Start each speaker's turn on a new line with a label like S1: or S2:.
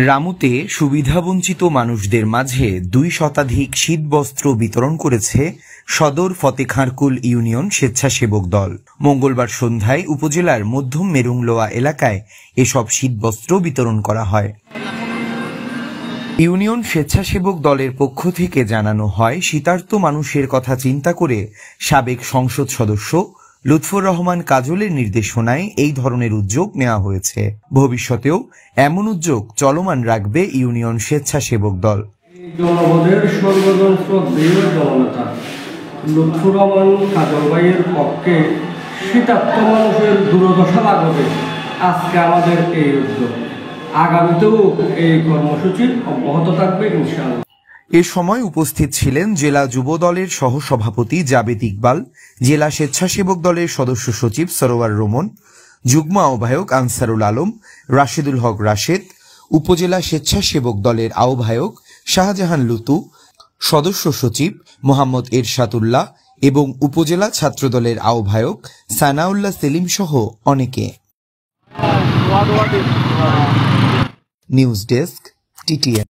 S1: রামুতে সুবিধাবঞ্চিত মানুষদের মাঝে 2 শতাধিক শীতবস্ত্র বিতরণ করেছে সদর ফতেখাঁরকুল ইউনিয়ন স্বেচ্ছাসেবক দল। মঙ্গলবার সন্ধ্যায় উপজেলার মধ্যম মেরুংলোয়া এলাকায় এসব শীতবস্ত্র বিতরণ করা হয়। ইউনিয়ন স্বেচ্ছাসেবক দলের পক্ষ থেকে জানানো হয়, শীতার্ত মানুষের কথা চিন্তা করে সাবেক সংসদ সদস্য লুৎফর রহমান কাজলের নির্দেশনায় এই ধরনের উদ্যোগ নেওয়া হয়েছে। ভবিষ্যতেও এমন উদ্যোগ চলমান রাখবে ইউনিয়ন স্বেচ্ছাসেবক দল।
S2: জনপদের সর্বজন শ্রদ্ধেয় জননেতা লুৎফর রহমান কাজল ভাইয়ের পক্ষে শীতার্ত মানুষের দুর্দশা লাঘবে আজকে আমাদের এই উদ্যোগ, আগামীতেও এই কর্মসূচি অব্যাহত থাকবে ইনশাআল্লাহ।
S1: এ সময় উপস্থিত ছিলেন জেলা যুব দলের সহসভাপতি জাবেদ ইকবাল, জেলা স্বেচ্ছাসেবক দলের সদস্য সচিব সরোয়ার রোমন, যুগ্ম আহ্বায়ক আনসারুল আলম, রাশেদুল হক রাশেদ, উপজেলা স্বেচ্ছাসেবক দলের আহ্বায়ক শাহজাহান লুতু, সদস্য সচিব মোহাম্মদ এরশাদুল্লাহ এবং উপজেলা ছাত্রদলের আহ্বায়ক সানাউল্লাহ সেলিম সহ অনেকে। News desk, TTN.